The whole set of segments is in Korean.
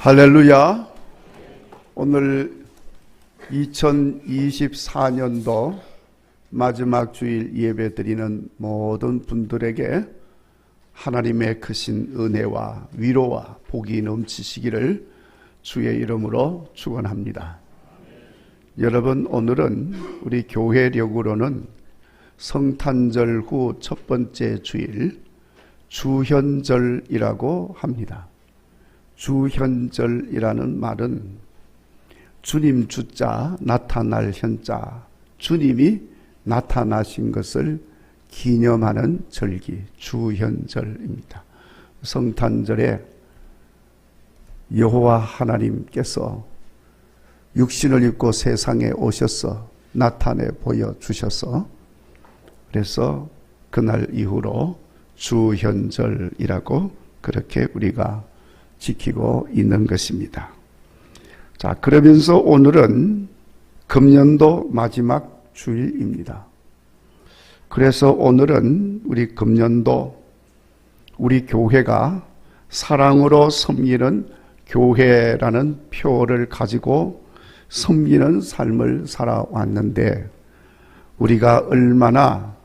할렐루야. 오늘 2024년도 마지막 주일 예배 드리는 모든 분들에게 하나님의 크신 은혜와 위로와 복이 넘치시기를 주의 이름으로 축원합니다. 여러분, 오늘은 우리 교회력으로는 성탄절 후 첫 번째 주일 주현절이라고 합니다. 주현절이라는 말은 주님 주자 나타날 현자, 주님이 나타나신 것을 기념하는 절기, 주현절입니다. 성탄절에 여호와 하나님께서 육신을 입고 세상에 오셔서 나타내 보여주셔서 그래서 그날 이후로 주현절이라고 그렇게 우리가 지키고 있는 것입니다. 자, 그러면서 오늘은 금년도 마지막 주일입니다. 그래서 오늘은 우리 금년도 우리 교회가 사랑으로 섬기는 교회라는 표를 가지고 섬기는 삶을 살아왔는데 우리가 얼마나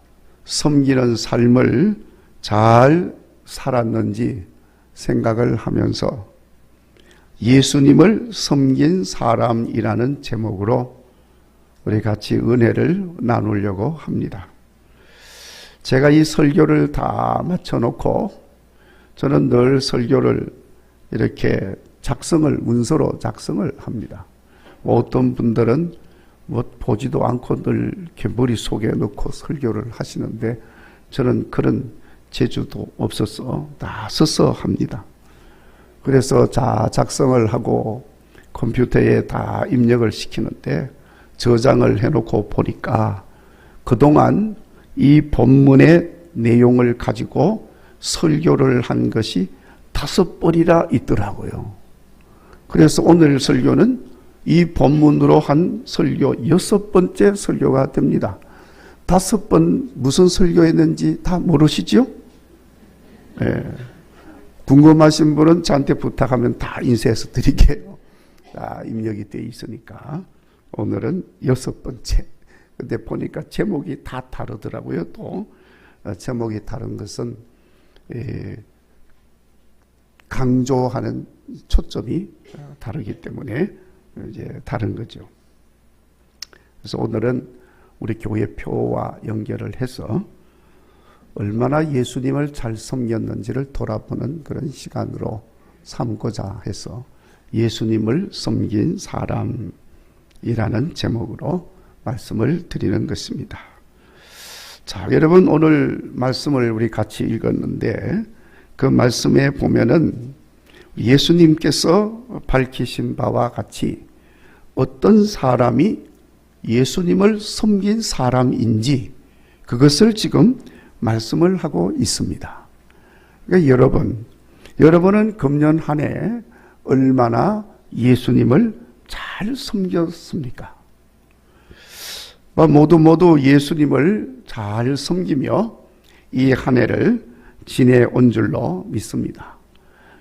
섬기는 삶을 잘 살았는지 생각을 하면서 예수님을 섬긴 사람이라는 제목으로 우리 같이 은혜를 나누려고 합니다. 제가 이 설교를 다 마쳐놓고 저는 늘 설교를 이렇게 문서로 작성을 합니다. 어떤 분들은 보지도 않고 늘 이렇게 머릿속에 넣고 설교를 하시는데 저는 그런 재주도 없어서 다 써서 합니다. 그래서 작성을 하고 컴퓨터에 다 입력을 시키는데 저장을 해놓고 보니까 그동안 이 본문의 내용을 가지고 설교를 한 것이 5번이나 있더라고요. 그래서 오늘 설교는 이 본문으로 한 설교 6번째 설교가 됩니다. 5번 무슨 설교했는지 다 모르시죠? 네. 궁금하신 분은 저한테 부탁하면 다 인쇄해서 드릴게요. 다 입력이 되어 있으니까. 오늘은 6번째. 근데 보니까 제목이 다 다르더라고요. 또 제목이 다른 것은 강조하는 초점이 다르기 때문에 이제 다른 거죠. 그래서 오늘은 우리 교회 표와 연결을 해서 얼마나 예수님을 잘 섬겼는지를 돌아보는 그런 시간으로 삼고자 해서 예수님을 섬긴 사람이라는 제목으로 말씀을 드리는 것입니다. 자, 여러분, 오늘 말씀을 우리 같이 읽었는데 그 말씀에 보면은 예수님께서 밝히신 바와 같이 어떤 사람이 예수님을 섬긴 사람인지 그것을 지금 말씀을 하고 있습니다. 그러니까 여러분은 금년 한 해 얼마나 예수님을 잘 섬겼습니까? 모두 예수님을 잘 섬기며 이 한 해를 지내온 줄로 믿습니다.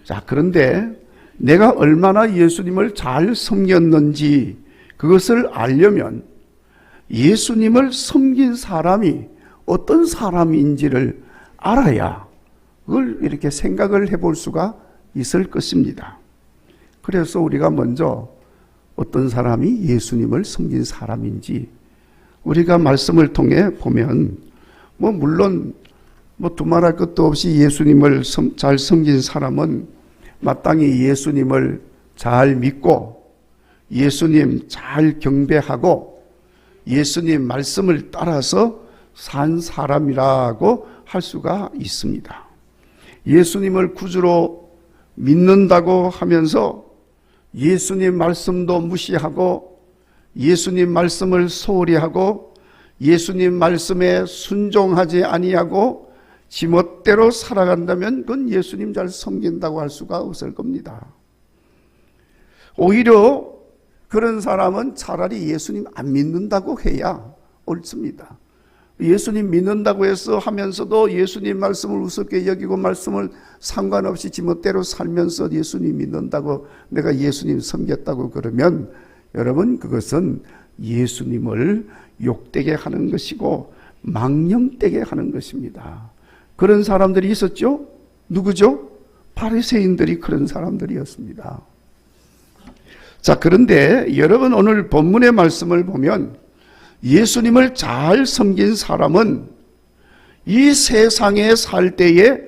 자, 그런데 내가 얼마나 예수님을 잘 섬겼는지 그것을 알려면 예수님을 섬긴 사람이 어떤 사람인지를 알아야 그걸 이렇게 생각을 해볼 수가 있을 것입니다. 그래서 우리가 먼저 어떤 사람이 예수님을 섬긴 사람인지 우리가 말씀을 통해 보면 물론 두말할 것도 없이 예수님을 잘 섬긴 사람은 마땅히 예수님을 잘 믿고 예수님 잘 경배하고 예수님 말씀을 따라서 산 사람이라고 할 수가 있습니다. 예수님을 구주로 믿는다고 하면서 예수님 말씀도 무시하고 예수님 말씀을 소홀히 하고 예수님 말씀에 순종하지 아니하고 지멋대로 살아간다면 그건 예수님 잘 섬긴다고 할 수가 없을 겁니다. 오히려 그런 사람은 차라리 예수님 안 믿는다고 해야 옳습니다. 예수님 믿는다고 해서 하면서도 예수님 말씀을 우습게 여기고 말씀을 상관없이 지멋대로 살면서 예수님 믿는다고 내가 예수님 섬겼다고 그러면 여러분 그것은 예수님을 욕되게 하는 것이고 망령되게 하는 것입니다. 그런 사람들이 있었죠? 누구죠? 바리새인들이 그런 사람들이었습니다. 자, 그런데 여러분 오늘 본문의 말씀을 보면 예수님을 잘 섬긴 사람은 이 세상에 살 때에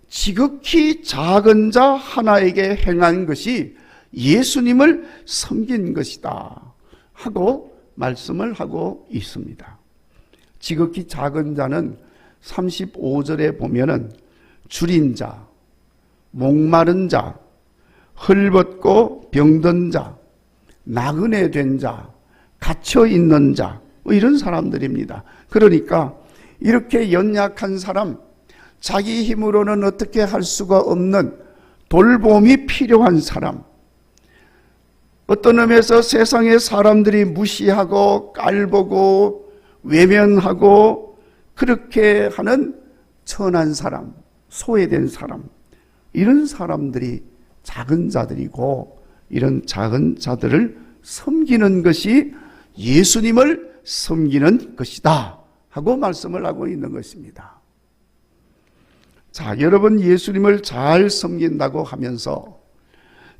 지극히 작은 자 하나에게 행한 것이 예수님을 섬긴 것이다 하고 말씀을 하고 있습니다. 지극히 작은 자는 35절에 보면은 줄인 자, 목마른 자, 헐벗고 병든 자, 나그네 된 자, 갇혀 있는 자, 이런 사람들입니다. 그러니까 이렇게 연약한 사람, 자기 힘으로는 어떻게 할 수가 없는 돌봄이 필요한 사람, 어떤 의미에서 세상의 사람들이 무시하고 깔보고 외면하고 그렇게 하는 천한 사람, 소외된 사람, 이런 사람들이 작은 자들이고 이런 작은 자들을 섬기는 것이 예수님을 섬기는 것이다 하고 말씀을 하고 있는 것입니다. 자, 여러분 예수님을 잘 섬긴다고 하면서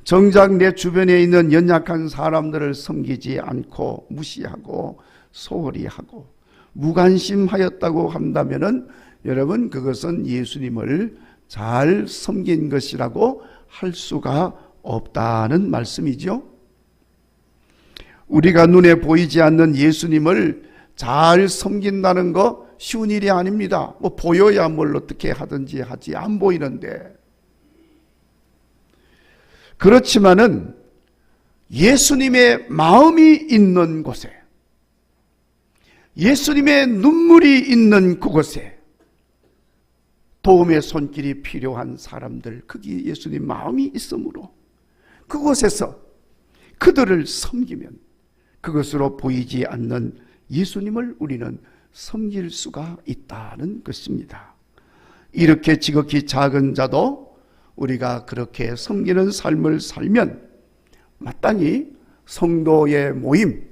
정작 내 주변에 있는 연약한 사람들을 섬기지 않고 무시하고 소홀히 하고 무관심하였다고 한다면은 여러분 그것은 예수님을 잘 섬긴 것이라고 할 수가 없다는 말씀이죠. 우리가 눈에 보이지 않는 예수님을 잘 섬긴다는 거 쉬운 일이 아닙니다. 뭐 보여야 뭘 어떻게 하든지 하지 안 보이는데. 그렇지만은 예수님의 마음이 있는 곳에, 예수님의 눈물이 있는 그곳에 도움의 손길이 필요한 사람들, 거기 예수님 마음이 있으므로 그곳에서 그들을 섬기면 그것으로 보이지 않는 예수님을 우리는 섬길 수가 있다는 것입니다. 이렇게 지극히 작은 자도 우리가 그렇게 섬기는 삶을 살면 마땅히 성도의 모임,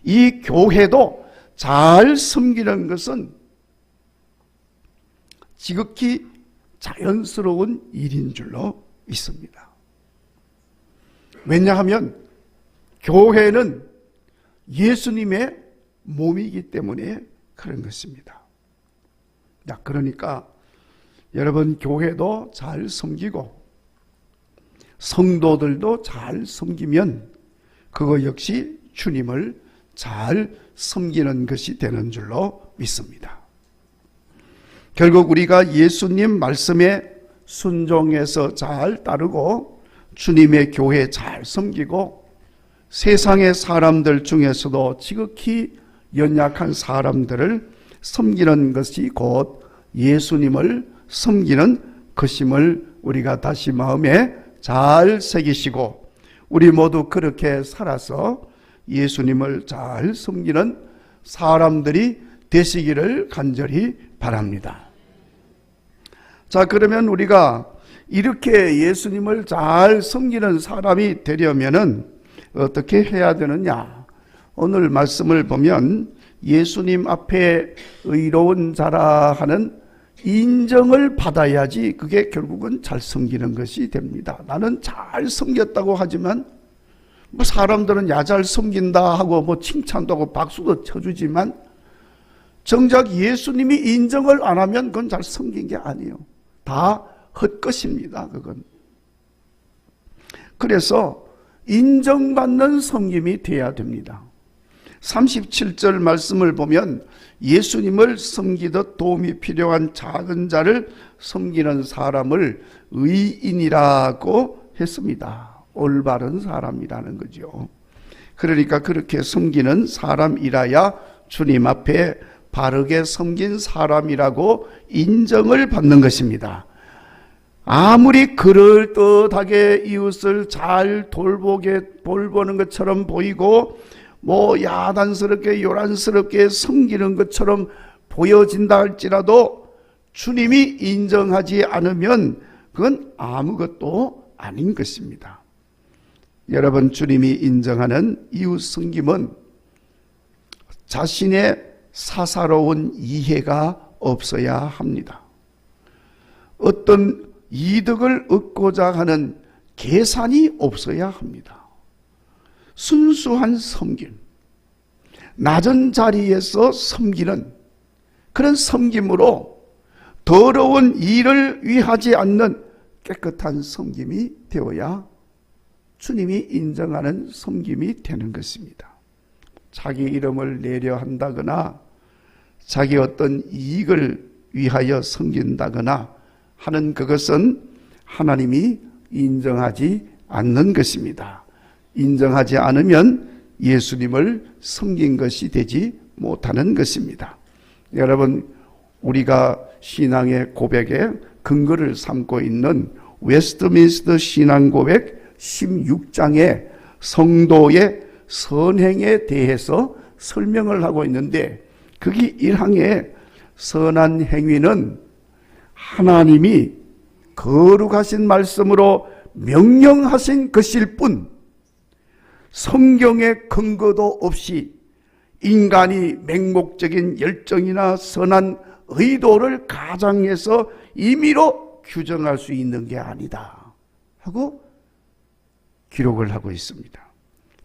이 교회도 잘 섬기는 것은 지극히 자연스러운 일인 줄로 믿습니다. 왜냐하면 교회는 예수님의 몸이기 때문에 그런 것입니다. 자, 그러니까 여러분 교회도 잘 섬기고 성도들도 잘 섬기면 그거 역시 주님을 잘 섬기는 것이 되는 줄로 믿습니다. 결국 우리가 예수님 말씀에 순종해서 잘 따르고 주님의 교회 잘 섬기고 세상의 사람들 중에서도 지극히 연약한 사람들을 섬기는 것이 곧 예수님을 섬기는 것임을 우리가 다시 마음에 잘 새기시고 우리 모두 그렇게 살아서 예수님을 잘 섬기는 사람들이 되시기를 간절히 바랍니다. 자, 그러면 우리가 이렇게 예수님을 잘 섬기는 사람이 되려면은 어떻게 해야 되느냐? 오늘 말씀을 보면 예수님 앞에 의로운 자라 하는 인정을 받아야지 그게 결국은 잘 섬기는 것이 됩니다. 나는 잘 섬겼다고 하지만 뭐 사람들은 야 잘 섬긴다 하고 뭐 칭찬도 하고 박수도 쳐주지만 정작 예수님이 인정을 안 하면 그건 잘 섬긴 게 아니에요. 다 헛것입니다. 그건. 그래서 인정받는 섬김이 돼야 됩니다. 37절 말씀을 보면 예수님을 섬기듯 도움이 필요한 작은 자를 섬기는 사람을 의인이라고 했습니다. 올바른 사람이라는 거죠. 그러니까 그렇게 섬기는 사람이라야 주님 앞에 바르게 섬긴 사람이라고 인정을 받는 것입니다. 아무리 그럴듯하게 이웃을 잘 돌보는 것처럼 보이고 뭐 야단스럽게 요란스럽게 섬기는 것처럼 보여진다 할지라도 주님이 인정하지 않으면 그건 아무것도 아닌 것입니다. 여러분, 주님이 인정하는 이웃 섬김은 자신의 사사로운 이해가 없어야 합니다. 어떤 이득을 얻고자 하는 계산이 없어야 합니다. 순수한 섬김, 낮은 자리에서 섬기는 그런 섬김으로 더러운 일을 위하지 않는 깨끗한 섬김이 되어야 주님이 인정하는 섬김이 되는 것입니다. 자기 이름을 내려 한다거나 자기 어떤 이익을 위하여 섬긴다거나 하는 그것은 하나님이 인정하지 않는 것입니다. 인정하지 않으면 예수님을 섬긴 것이 되지 못하는 것입니다. 여러분, 우리가 신앙의 고백에 근거를 삼고 있는 웨스트민스터 신앙고백 16장의 성도의 선행에 대해서 설명을 하고 있는데, 거기 1항에 선한 행위는 하나님이 거룩하신 말씀으로 명령하신 것일 뿐 성경의 근거도 없이 인간이 맹목적인 열정이나 선한 의도를 가장해서 임의로 규정할 수 있는 게 아니다 하고 기록을 하고 있습니다.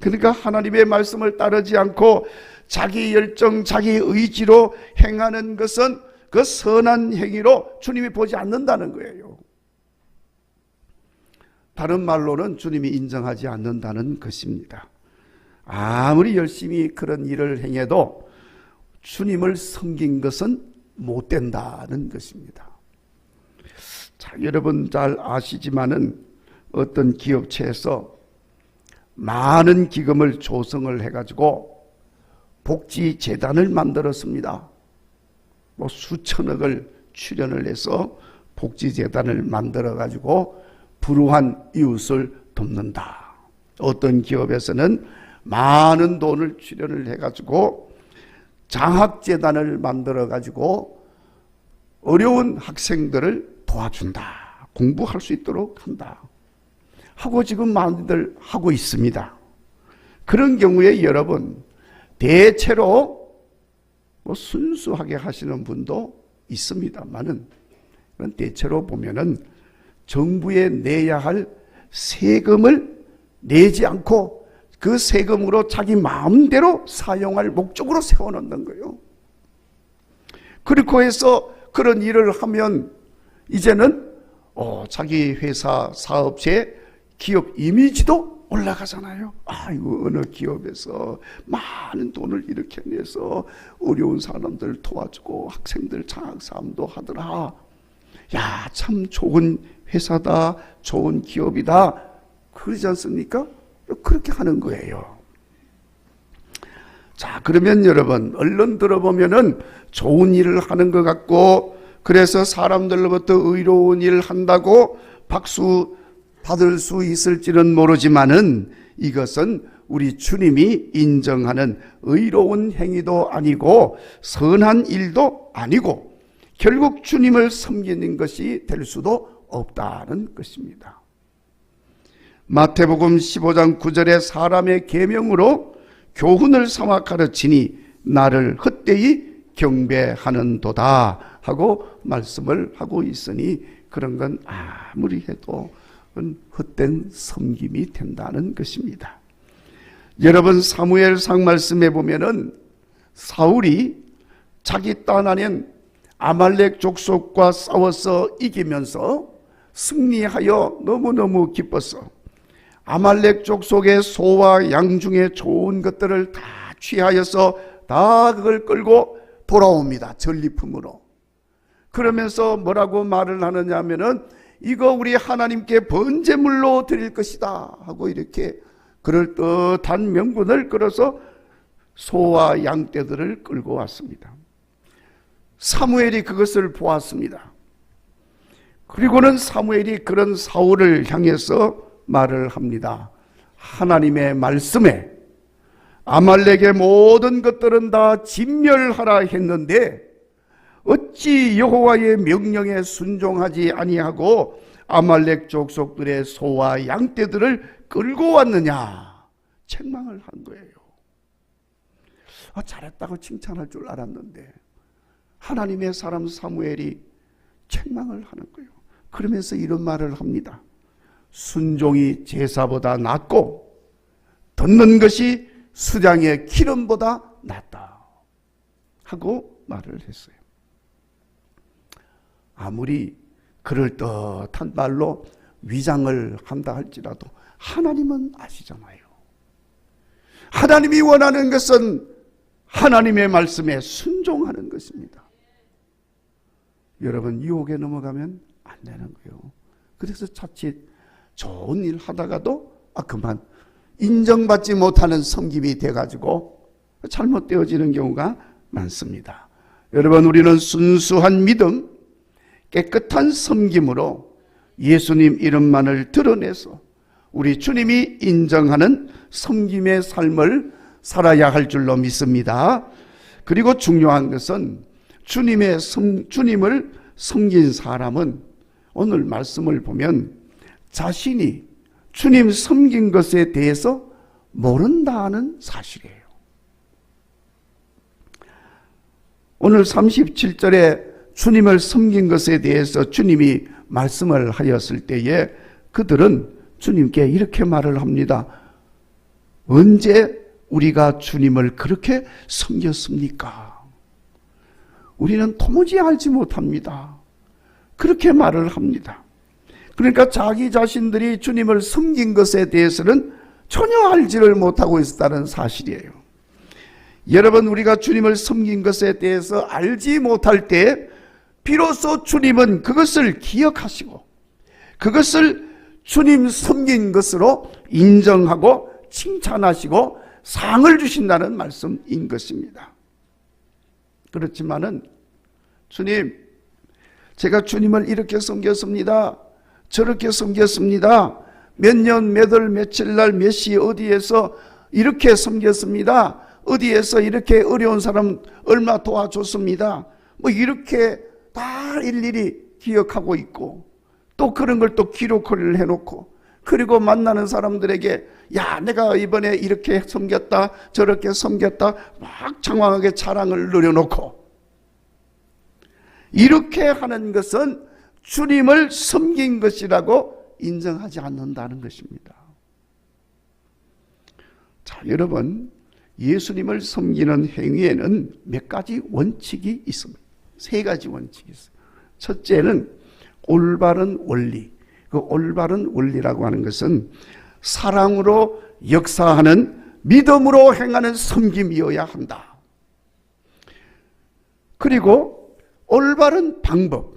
그러니까 하나님의 말씀을 따르지 않고 자기 열정, 자기 의지로 행하는 것은 그 선한 행위로 주님이 보지 않는다는 거예요. 다른 말로는 주님이 인정하지 않는다는 것입니다. 아무리 열심히 그런 일을 행해도 주님을 섬긴 것은 못 된다는 것입니다. 자, 여러분 잘 아시지만은 어떤 기업체에서 많은 기금을 조성을 해가지고 복지재단을 만들었습니다. 수천억을 출연을 해서 복지재단을 만들어가지고 불우한 이웃을 돕는다. 어떤 기업에서는 많은 돈을 출연을 해가지고 장학재단을 만들어가지고 어려운 학생들을 도와준다. 공부할 수 있도록 한다. 하고 지금 많이들 하고 있습니다. 그런 경우에 여러분, 대체로 순수하게 하시는 분도 있습니다만은 대체로 보면은 정부에 내야 할 세금을 내지 않고 그 세금으로 자기 마음대로 사용할 목적으로 세워놓는 거예요. 그렇고 해서 그런 일을 하면 이제는 자기 회사 사업체 기업 이미지도 올라가잖아요. 아이고, 어느 기업에서 많은 돈을 이렇게 내서 어려운 사람들 도와주고 학생들 장학사함도 하더라. 야, 참 좋은 회사다, 좋은 기업이다, 그러지 않습니까? 그렇게 하는 거예요. 자, 그러면 여러분, 얼른 들어보면은 좋은 일을 하는 것 같고, 그래서 사람들로부터 의로운 일을 한다고 박수 받을 수 있을지는 모르지만은 이것은 우리 주님이 인정하는 의로운 행위도 아니고 선한 일도 아니고 결국 주님을 섬기는 것이 될 수도 없다는 것입니다. 마태복음 15장 9절에 사람의 계명으로 교훈을 삼아 가르치니 나를 헛되이 경배하는도다 하고 말씀을 하고 있으니 그런 건 아무리 해도 헛된 섬김이 된다는 것입니다. 여러분, 사무엘상 말씀에 보면은 사울이 자기 딴 아닌 아말렉 족속과 싸워서 이기면서 승리하여 너무너무 기뻤어. 아말렉 족속의 소와 양 중에 좋은 것들을 다 취하여서 다 그걸 끌고 돌아옵니다. 전리품으로. 그러면서 뭐라고 말을 하느냐 하면은 이거 우리 하나님께 번제물로 드릴 것이다 하고 이렇게 그럴듯한 명분을 끌어서 소와 양떼들을 끌고 왔습니다. 사무엘이 그것을 보았습니다. 그리고는 사무엘이 그런 사울을 향해서 말을 합니다. 하나님의 말씀에 아말렉의 모든 것들은 다 진멸하라 했는데 어찌 여호와의 명령에 순종하지 아니하고 아말렉 족속들의 소와 양떼들을 끌고 왔느냐? 책망을 한 거예요. 잘했다고 칭찬할 줄 알았는데 하나님의 사람 사무엘이 책망을 하는 거예요. 그러면서 이런 말을 합니다. 순종이 제사보다 낫고 듣는 것이 수장의 기름보다 낫다 하고 말을 했어요. 아무리 그럴듯한 말로 위장을 한다 할지라도 하나님은 아시잖아요. 하나님이 원하는 것은 하나님의 말씀에 순종하는 것입니다. 여러분, 유혹에 넘어가면 안 되는 거예요. 그래서 자칫 좋은 일 하다가도 그만 인정받지 못하는 섬김이 돼가지고 잘못되어지는 경우가 많습니다. 여러분, 우리는 순수한 믿음, 깨끗한 섬김으로 예수님 이름만을 드러내서 우리 주님이 인정하는 섬김의 삶을 살아야 할 줄로 믿습니다. 그리고 중요한 것은 주님을 섬긴 사람은 오늘 말씀을 보면 자신이 주님 섬긴 것에 대해서 모른다는 사실이에요. 오늘 37절에 주님을 섬긴 것에 대해서 주님이 말씀을 하였을 때에 그들은 주님께 이렇게 말을 합니다. 언제 우리가 주님을 그렇게 섬겼습니까? 우리는 도무지 알지 못합니다. 그렇게 말을 합니다. 그러니까 자기 자신들이 주님을 섬긴 것에 대해서는 전혀 알지를 못하고 있었다는 사실이에요. 여러분, 우리가 주님을 섬긴 것에 대해서 알지 못할 때 비로소 주님은 그것을 기억하시고 그것을 주님 섬긴 것으로 인정하고 칭찬하시고 상을 주신다는 말씀인 것입니다. 그렇지만은 주님, 제가 주님을 이렇게 섬겼습니다. 저렇게 섬겼습니다. 몇 년, 몇 월, 며칠 날, 몇 시 어디에서 이렇게 섬겼습니다. 어디에서 이렇게 어려운 사람 얼마 도와줬습니다. 이렇게 다 일일이 기억하고 있고 또 그런 걸 또 기록을 해놓고 그리고 만나는 사람들에게 야, 내가 이번에 이렇게 섬겼다 저렇게 섬겼다 막 장황하게 자랑을 늘여놓고 이렇게 하는 것은 주님을 섬긴 것이라고 인정하지 않는다는 것입니다. 자, 여러분, 예수님을 섬기는 행위에는 몇 가지 원칙이 있습니다. 세 가지 원칙이 있어요. 첫째는 올바른 원리. 그 올바른 원리라고 하는 것은 사랑으로 역사하는 믿음으로 행하는 섬김이어야 한다. 그리고 올바른 방법.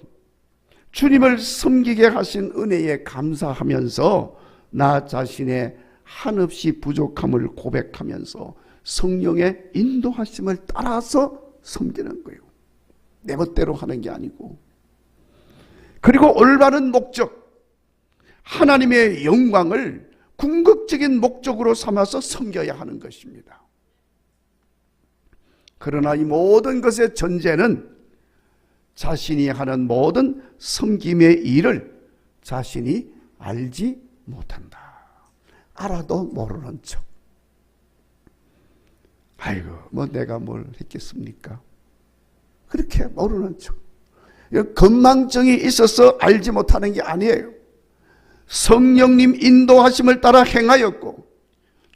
주님을 섬기게 하신 은혜에 감사하면서 나 자신의 한없이 부족함을 고백하면서 성령의 인도하심을 따라서 섬기는 거예요. 내 멋대로 하는 게 아니고. 그리고 올바른 목적, 하나님의 영광을 궁극적인 목적으로 삼아서 섬겨야 하는 것입니다. 그러나 이 모든 것의 전제는 자신이 하는 모든 섬김의 일을 자신이 알지 못한다. 알아도 모르는 척. 아이고, 내가 뭘 했겠습니까? 그렇게 모르는 척. 건망증이 있어서 알지 못하는 게 아니에요. 성령님 인도하심을 따라 행하였고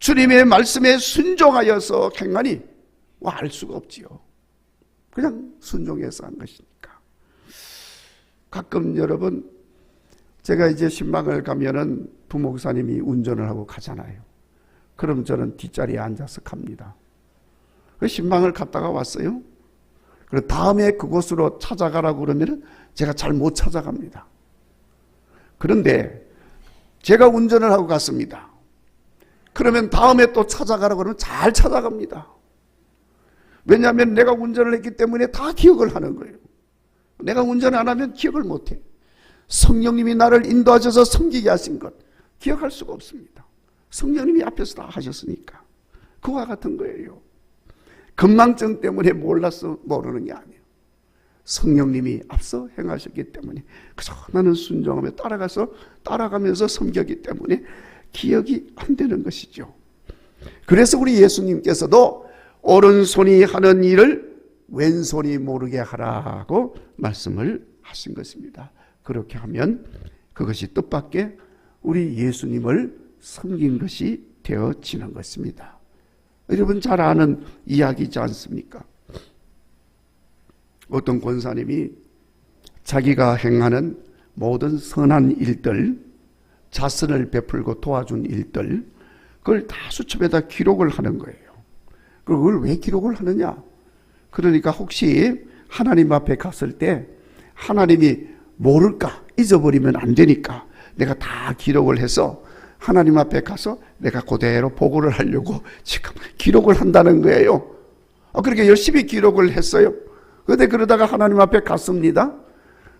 주님의 말씀에 순종하여서 행하니 알 수가 없지요. 그냥 순종해서 한 것이니까. 가끔 여러분, 제가 이제 신방을 가면은 부목사님이 운전을 하고 가잖아요. 그럼 저는 뒷자리에 앉아서 갑니다. 그 신방을 갔다가 왔어요. 그리고 다음에 그곳으로 찾아가라고 그러면 제가 잘 못 찾아갑니다. 그런데 제가 운전을 하고 갔습니다. 그러면 다음에 또 찾아가라고 그러면 잘 찾아갑니다. 왜냐하면 내가 운전을 했기 때문에 다 기억을 하는 거예요. 내가 운전 안 하면 기억을 못해. 성령님이 나를 인도하셔서 섬기게 하신 것 기억할 수가 없습니다. 성령님이 앞에서 다 하셨으니까. 그와 같은 거예요. 건망증 때문에 몰라서 모르는 게 아니에요. 성령님이 앞서 행하셨기 때문에 그저 나는 순종하며 따라가면서 섬겼기 때문에 기억이 안 되는 것이죠. 그래서 우리 예수님께서도 오른손이 하는 일을 왼손이 모르게 하라고 말씀을 하신 것입니다. 그렇게 하면 그것이 뜻밖의 우리 예수님을 섬긴 것이 되어지는 것입니다. 여러분 잘 아는 이야기지 않습니까? 어떤 권사님이 자기가 행하는 모든 선한 일들, 자선을 베풀고 도와준 일들, 그걸 다 수첩에다 기록을 하는 거예요. 그걸 왜 기록을 하느냐? 그러니까 혹시 하나님 앞에 갔을 때 하나님이 모를까? 잊어버리면 안 되니까 내가 다 기록을 해서 하나님 앞에 가서 내가 그대로 보고를 하려고 지금 기록을 한다는 거예요. 그렇게 열심히 기록을 했어요. 그런데 그러다가 하나님 앞에 갔습니다.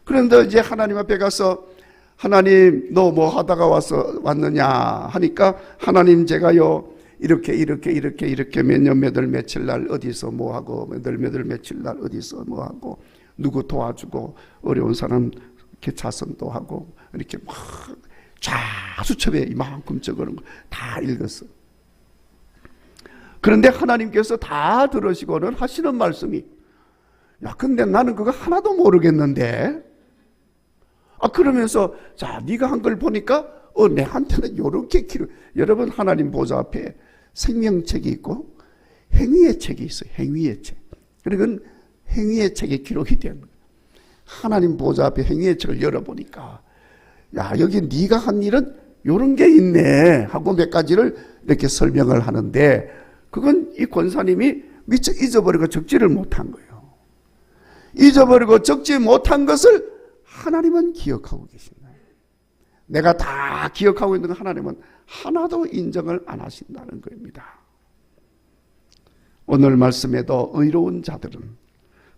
그런데 이제 하나님 앞에 가서 하나님 너 뭐 하다가 왔느냐 하니까 하나님 제가요 이렇게 몇 년 몇월 며칠 날 어디서 뭐 하고 몇 월 며칠 날 어디서 뭐 하고 누구 도와주고 어려운 사람 이렇게 자선도 하고 이렇게 막 수첩에 이만큼 적어놓은 거 다 읽었어. 그런데 하나님께서 다 들으시고는 하시는 말씀이 야 근데 나는 그거 하나도 모르겠는데 그러면서 자 네가 한 걸 보니까 내한테는 요렇게 기록. 여러분 하나님 보좌 앞에 생명책이 있고 행위의 책이 있어요. 행위의 책. 그리고 행위의 책에 기록이 된 거예요. 하나님 보좌 앞에 행위의 책을 열어보니까 야 여기 네가 한 일은 요런 게 있네 하고 몇 가지를 이렇게 설명을 하는데 그건 이 권사님이 미처 잊어버리고 적지를 못한 거예요. 잊어버리고 적지 못한 것을 하나님은 기억하고 계신다. 내가 다 기억하고 있는 하나님은 하나도 인정을 안 하신다는 겁니다. 오늘 말씀에도 의로운 자들은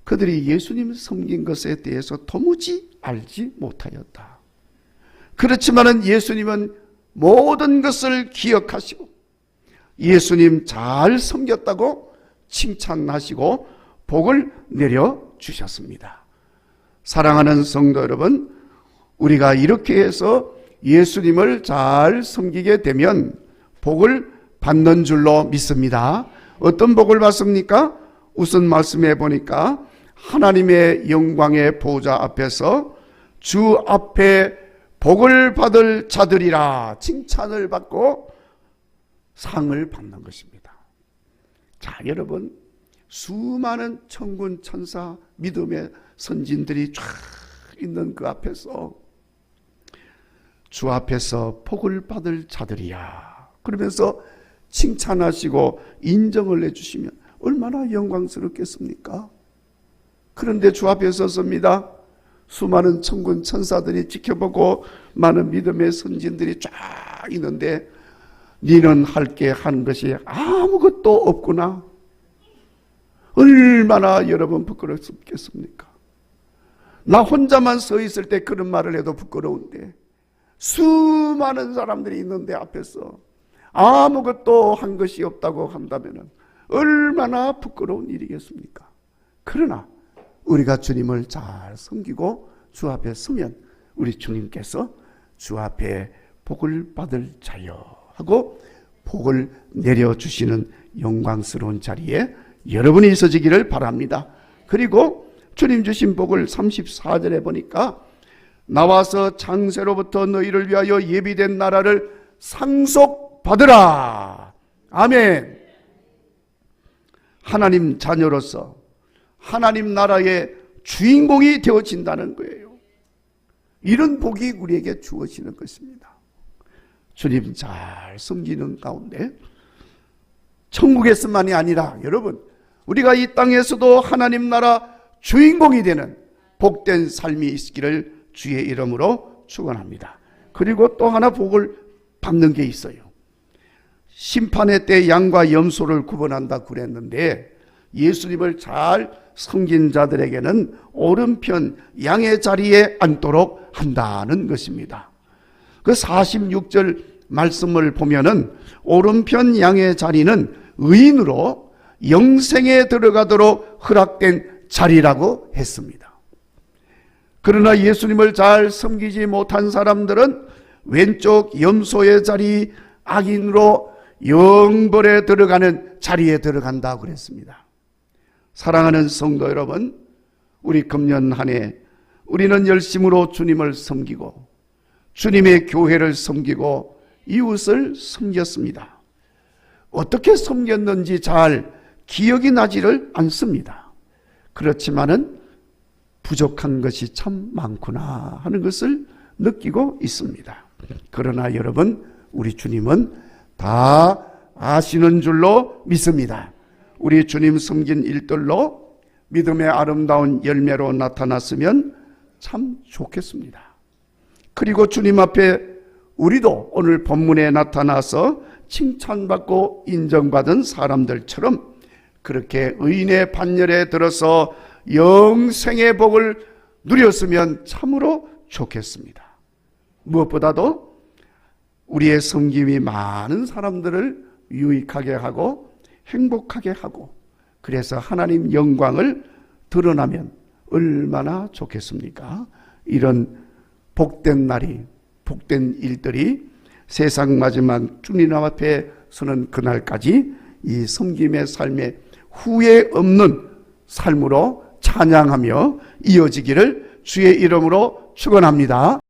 그들이 예수님 섬긴 것에 대해서 도무지 알지 못하였다. 그렇지만은 예수님은 모든 것을 기억하시고 예수님 잘 섬겼다고 칭찬하시고 복을 내려주셨습니다. 사랑하는 성도 여러분, 우리가 이렇게 해서 예수님을 잘 섬기게 되면 복을 받는 줄로 믿습니다. 어떤 복을 받습니까? 우선 말씀해 보니까 하나님의 영광의 보좌 앞에서 주 앞에 복을 받을 자들이라 칭찬을 받고 상을 받는 것입니다. 자, 여러분 수많은 천군 천사 믿음의 선진들이 쫙 있는 그 앞에서 주 앞에서 복을 받을 자들이야 그러면서 칭찬하시고 인정을 해주시면 얼마나 영광스럽겠습니까? 그런데 주 앞에 섰습니다. 수많은 천군 천사들이 지켜보고 많은 믿음의 선진들이 쫙 있는데 너는 할 게 한 것이 아무것도 없구나. 얼마나 여러분 부끄럽겠습니까? 나 혼자만 서 있을 때 그런 말을 해도 부끄러운데 수많은 사람들이 있는데 앞에서 아무것도 한 것이 없다고 한다면 얼마나 부끄러운 일이겠습니까? 그러나 우리가 주님을 잘 섬기고 주 앞에 서면 우리 주님께서 주 앞에 복을 받을 자여 하고 복을 내려주시는 영광스러운 자리에 여러분이 있어지기를 바랍니다. 그리고 주님 주신 복을 34절에 보니까 나와서 창세로부터 너희를 위하여 예비된 나라를 상속받으라. 아멘. 하나님 자녀로서 하나님 나라의 주인공이 되어진다는 거예요. 이런 복이 우리에게 주어지는 것입니다. 주님 잘 섬기는 가운데 천국에서만이 아니라 여러분 우리가 이 땅에서도 하나님 나라 주인공이 되는 복된 삶이 있기를 주의 이름으로 축원합니다. 그리고 또 하나 복을 받는 게 있어요. 심판의 때 양과 염소를 구분한다 그랬는데 예수님을 잘 섬긴 자들에게는 오른편 양의 자리에 앉도록 한다는 것입니다. 그 46절 말씀을 보면은 오른편 양의 자리는 의인으로 영생에 들어가도록 허락된 자리라고 했습니다. 그러나 예수님을 잘 섬기지 못한 사람들은 왼쪽 염소의 자리, 악인으로 영벌에 들어가는 자리에 들어간다고 그랬습니다. 사랑하는 성도 여러분, 우리 금년 한 해 우리는 열심으로 주님을 섬기고 주님의 교회를 섬기고 이웃을 섬겼습니다. 어떻게 섬겼는지 잘 기억이 나지를 않습니다. 그렇지만은 부족한 것이 참 많구나 하는 것을 느끼고 있습니다. 그러나 여러분, 우리 주님은 다 아시는 줄로 믿습니다. 우리 주님 섬긴 일들로 믿음의 아름다운 열매로 나타났으면 참 좋겠습니다. 그리고 주님 앞에 우리도 오늘 본문에 나타나서 칭찬받고 인정받은 사람들처럼 그렇게 의인의 반열에 들어서 영생의 복을 누렸으면 참으로 좋겠습니다. 무엇보다도 우리의 섬김이 많은 사람들을 유익하게 하고 행복하게 하고 그래서 하나님 영광을 드러나면 얼마나 좋겠습니까? 이런 복된 날이, 복된 일들이 세상 마지막 주님 앞에 서는 그날까지 이 섬김의 삶에 후회 없는 삶으로 찬양하며 이어지기를 주의 이름으로 축원합니다.